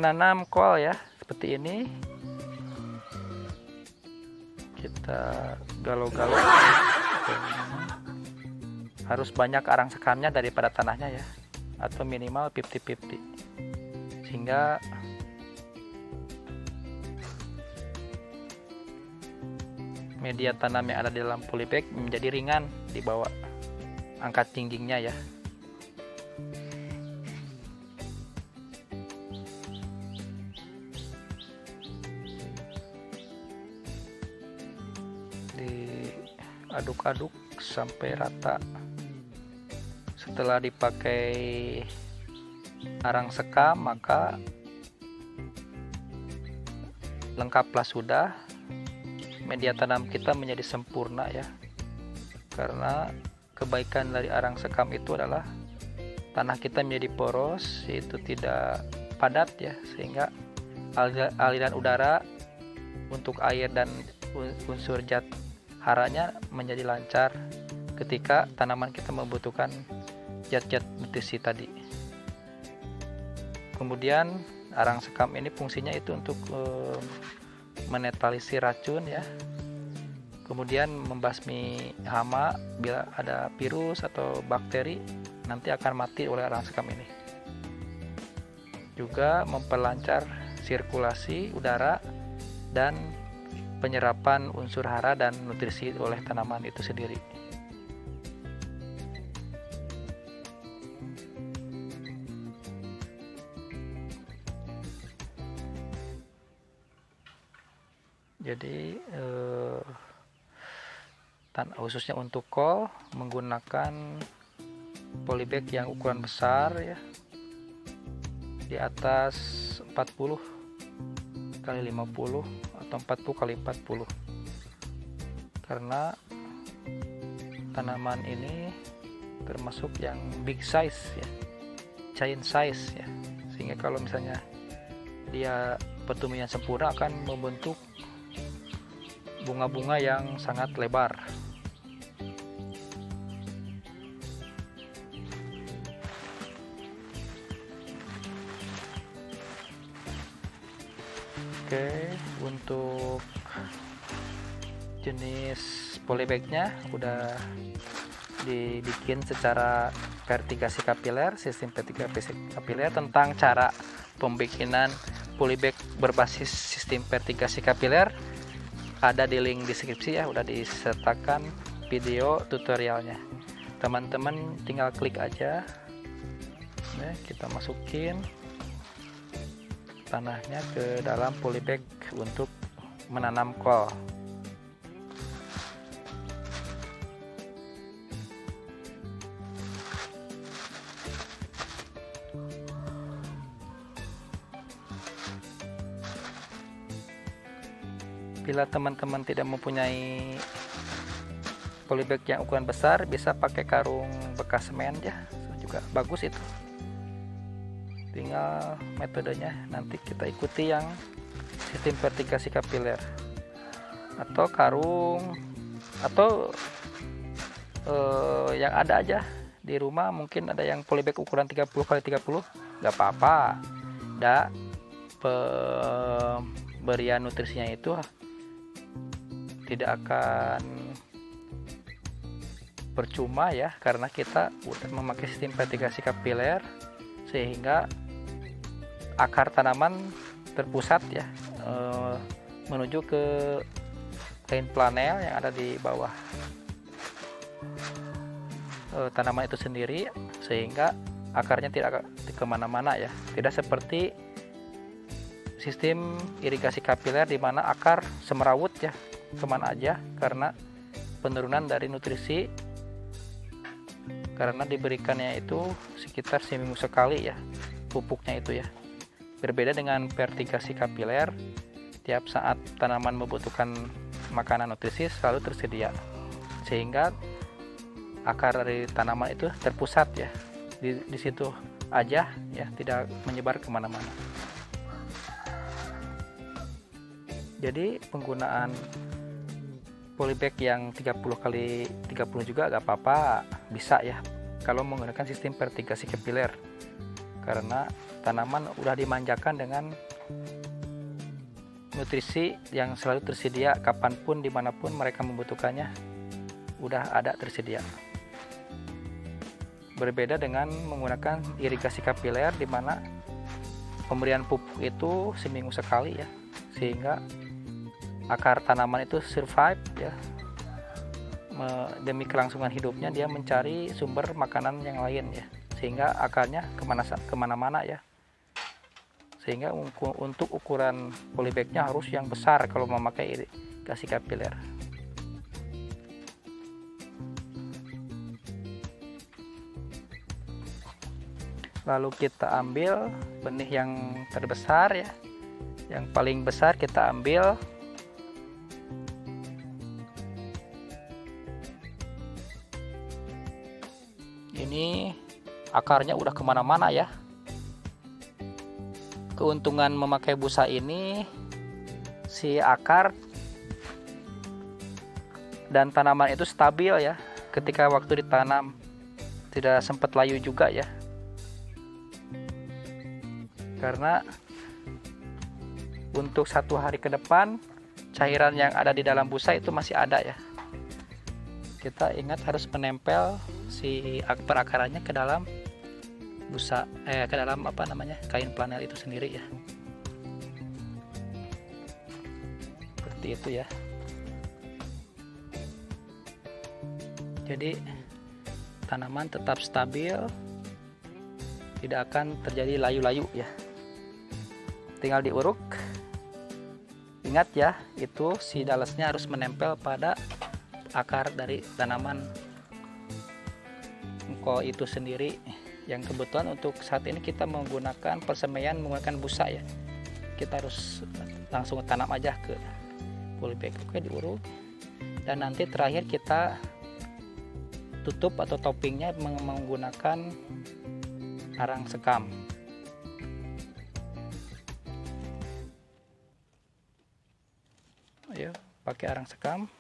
menanam kol ya, seperti ini. Kita galo-galo. Harus banyak arang sekamnya daripada tanahnya ya, atau minimal 50-50, sehingga media tanam yang ada di dalam polybag menjadi ringan di bawah angkat tingginya ya. Diaduk-aduk sampai rata. Setelah dipakai arang sekam, maka lengkaplah sudah, media tanam kita menjadi sempurna ya. Karena kebaikan dari arang sekam itu adalah tanah kita menjadi poros, yaitu tidak padat ya, sehingga aliran udara untuk air dan unsur zat haranya menjadi lancar ketika tanaman kita membutuhkan zat-zat nutrisi tadi. Kemudian arang sekam ini fungsinya itu untuk menetralisir racun ya, kemudian membasmi hama. Bila ada virus atau bakteri, nanti akan mati oleh arang sekam ini. Juga memperlancar sirkulasi udara dan penyerapan unsur hara dan nutrisi oleh tanaman itu sendiri. Jadi khususnya untuk kol menggunakan polybag yang ukuran besar ya, di atas 40 kali 50 atau 40 kali 40, karena tanaman ini termasuk yang big size ya, giant size ya, sehingga kalau misalnya dia pertumbuhan sempurna akan membentuk bunga-bunga yang sangat lebar. Oke, untuk jenis polybagnya udah dibikin secara vertikasi kapiler, sistem vertikasi kapiler. Tentang cara pembikinan polybag berbasis sistem vertikasi kapiler ada di link deskripsi ya, udah disertakan video tutorialnya. Teman-teman tinggal klik aja. Nah, kita masukin tanahnya ke dalam polybag untuk menanam kol. Bila teman-teman tidak mempunyai polybag yang ukuran besar, bisa pakai karung bekas semen ya, juga bagus itu. Tinggal metodenya nanti kita ikuti yang sistem vertikasi kapiler, atau karung, atau yang ada aja di rumah. Mungkin ada yang polybag ukuran 30 kali 30, nggak apa-apa. Pemberian nutrisinya itu tidak akan percuma ya, karena kita udah memakai sistem vertikasi kapiler, sehingga akar tanaman terpusat ya, menuju ke kain planel yang ada di bawah tanaman itu sendiri, sehingga akarnya tidak kemana-mana ya. Tidak seperti sistem irigasi kapiler di mana akar semerawut ya kemana aja, karena penurunan dari nutrisi, karena diberikannya itu sekitar seminggu sekali ya pupuknya itu ya. Berbeda dengan vertikasi kapiler, tiap saat tanaman membutuhkan makanan nutrisi selalu tersedia, sehingga akar dari tanaman itu terpusat ya di situ aja ya, tidak menyebar kemana-mana. Jadi penggunaan polybag yang 30 kali 30 juga gak apa-apa, bisa ya kalau menggunakan sistem vertikasi kapiler, karena tanaman udah dimanjakan dengan nutrisi yang selalu tersedia kapanpun dimanapun mereka membutuhkannya, udah ada tersedia. Berbeda dengan menggunakan irigasi kapiler di mana pemberian pupuk itu seminggu sekali ya, sehingga akar tanaman itu survive ya, demi kelangsungan hidupnya dia mencari sumber makanan yang lain ya, sehingga akarnya kemana-mana ya. Sehingga untuk ukuran polybagnya harus yang besar kalau memakai irigasi kapiler. Lalu kita ambil benih yang terbesar ya, yang paling besar kita ambil. Ini akarnya udah kemana-mana ya. Keuntungan memakai busa ini, si akar dan tanaman itu stabil ya ketika waktu ditanam, tidak sempat layu juga ya, karena untuk 1 hari ke depan cairan yang ada di dalam busa itu masih ada ya. Kita ingat harus menempel si perakarannya ke dalam busa, ke dalam kain flanel itu sendiri ya. Seperti itu ya. Jadi tanaman tetap stabil, tidak akan terjadi layu-layu ya. Tinggal diuruk. Ingat ya, itu si dalasnya harus menempel pada akar dari tanaman engko itu sendiri. Yang kebetulan untuk saat ini kita menggunakan persemaian menggunakan busa ya. Kita harus langsung tanam aja ke polybag. Oke, diuruk. Dan nanti terakhir kita tutup atau toppingnya menggunakan arang sekam. Ayo pakai arang sekam.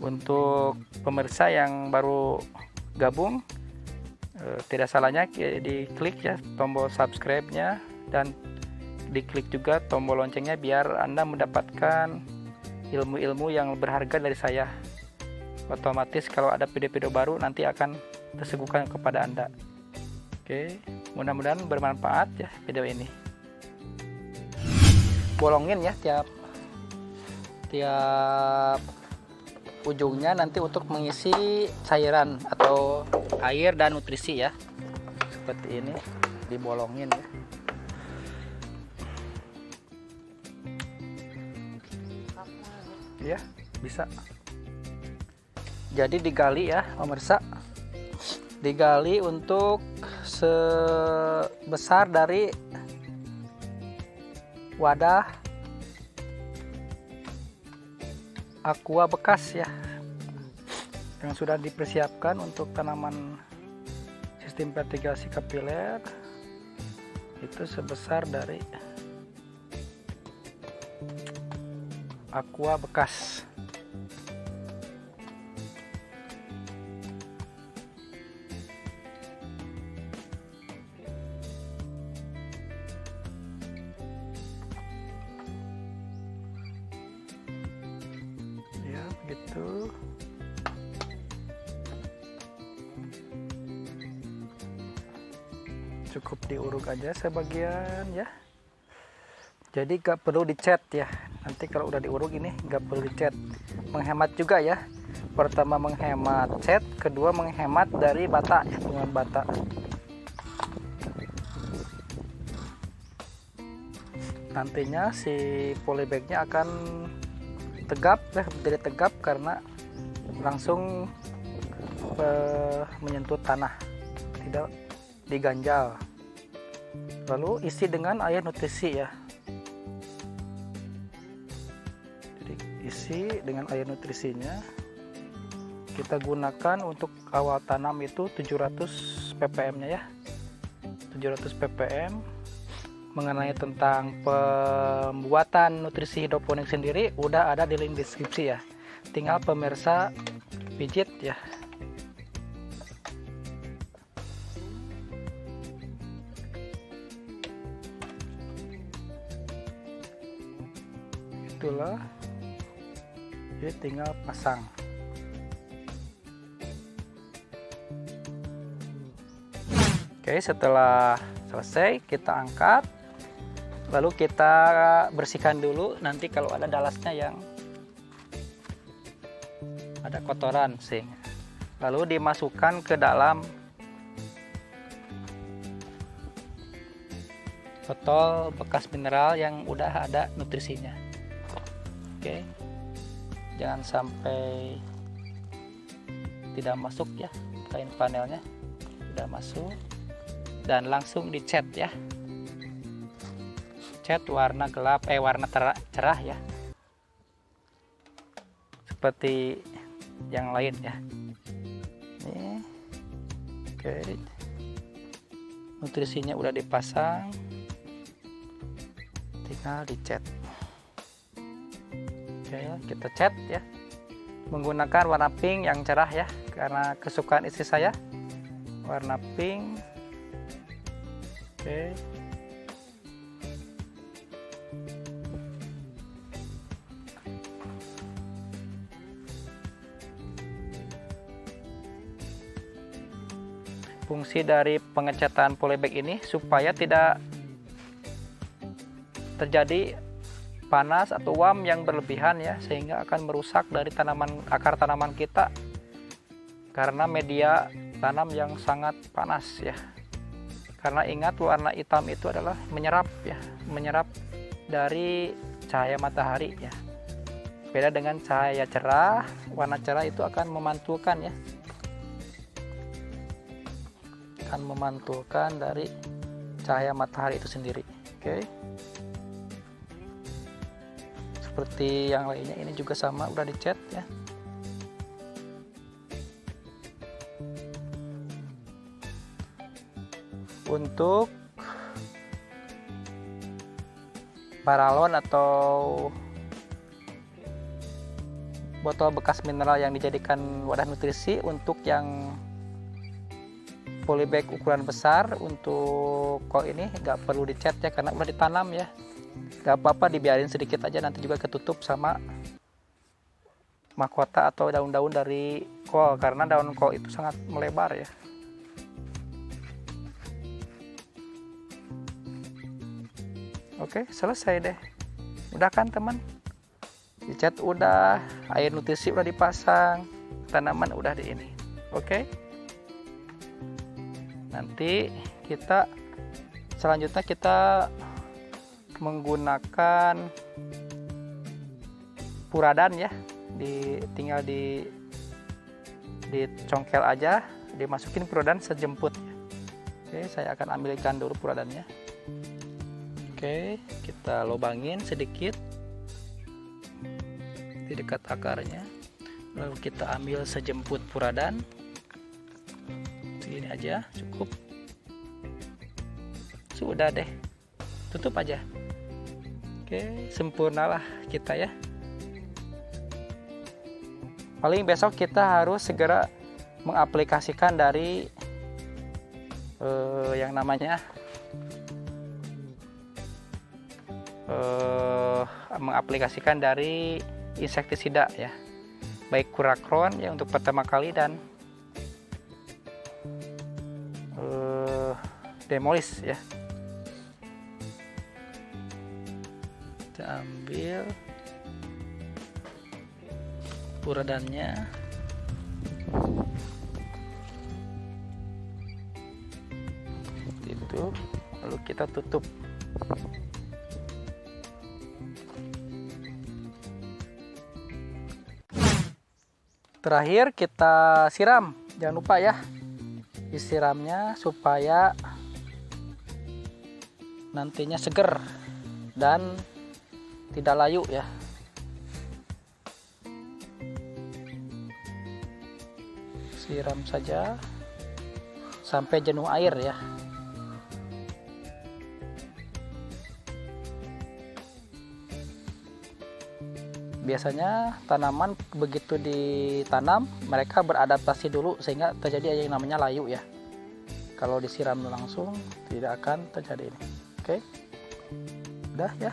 Untuk pemirsa yang baru gabung, tidak salahnya diklik ya tombol subscribe-nya dan diklik juga tombol loncengnya biar Anda mendapatkan ilmu-ilmu yang berharga dari saya. Otomatis kalau ada video-video baru nanti akan tersuguhkan kepada Anda. Oke, mudah-mudahan bermanfaat ya video ini. Bolongin ya tiap ujungnya nanti untuk mengisi cairan atau air dan nutrisi ya. Seperti ini dibolongin ya. Ya, bisa. Jadi digali ya, pemirsa. Digali untuk sebesar dari wadah aqua bekas ya, yang sudah dipersiapkan untuk tanaman sistem irigasi kapiler. Itu sebesar dari aqua bekas. Ya, begitu. Cukup diuruk aja sebagian ya. Jadi gak perlu dicat ya. Nanti kalau udah diuruk ini gak perlu dicat. Menghemat juga ya. Pertama menghemat cat, kedua menghemat dari bata ya, penggunaan bata. Nantinya si polybagnya akan tegap ya, menjadi tegap karena langsung menyentuh tanah, tidak diganjal. Lalu isi dengan air nutrisi ya. Jadi isi dengan air nutrisinya. Kita gunakan untuk awal tanam itu 700 ppm nya ya. 700 ppm. Mengenai tentang pembuatan nutrisi hidroponik sendiri udah ada di link deskripsi ya. Tinggal pemirsa pijit ya. Itulah, jadi tinggal pasang. Oke, setelah selesai kita angkat, lalu kita bersihkan dulu. Nanti kalau ada dalasnya yang ada kotoran sih, lalu dimasukkan ke dalam botol bekas mineral yang udah ada nutrisinya. Oke, jangan sampai tidak masuk ya, kain panelnya udah masuk. Dan langsung dicat ya, cat warna gelap, warna cerah ya, seperti yang lain ya. Nih, oke, nutrisinya udah dipasang, tinggal dicat. Oke, kita cat ya, menggunakan warna pink yang cerah ya, karena kesukaan istri saya, warna pink. Oke, fungsi dari pengecatan polybag ini supaya tidak terjadi panas atau uap yang berlebihan ya, sehingga akan merusak dari akar tanaman kita karena media tanam yang sangat panas ya. Karena ingat, warna hitam itu adalah menyerap ya, menyerap dari cahaya matahari ya. Beda dengan cahaya cerah, warna cerah itu akan memantulkan ya, akan memantulkan dari cahaya matahari itu sendiri. Oke, seperti yang lainnya, ini juga sama, udah dicat ya. Untuk paralon atau botol bekas mineral yang dijadikan wadah nutrisi, untuk yang polybag ukuran besar, untuk kol ini nggak perlu dicat ya, karena udah ditanam ya. Nggak apa-apa, dibiarin sedikit aja, nanti juga ketutup sama mahkota atau daun-daun dari kol, karena daun kol itu sangat melebar ya. Oke, selesai deh. Udah kan teman? Dicat udah, air nutrisi udah dipasang, tanaman udah di ini. Oke. Nanti selanjutnya kita menggunakan puradan ya. Tinggal dicongkel aja, dimasukin puradan sejemput. Oke, saya akan ambilkan dulu puradannya. Oke, kita lubangin sedikit di dekat akarnya, lalu kita ambil sejemput puradan. Segini aja cukup. Sudah deh, tutup aja. Oke, sempurnalah kita ya. Paling besok kita harus segera mengaplikasikan dari yang namanya mengaplikasikan dari insektisida ya, baik Kurakron ya untuk pertama kali, dan Demolis ya. Kita ambil puradannya, itu lalu kita tutup. Terakhir kita siram, jangan lupa ya disiramnya supaya nantinya seger dan tidak layu ya. Siram saja sampai jenuh air ya. Biasanya tanaman begitu ditanam mereka beradaptasi dulu sehingga terjadi yang namanya layu ya. Kalau disiram langsung tidak akan terjadi ini. Oke, udah ya.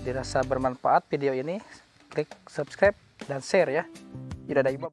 Dirasa bermanfaat video ini, klik subscribe dan share ya. Dadah ibu.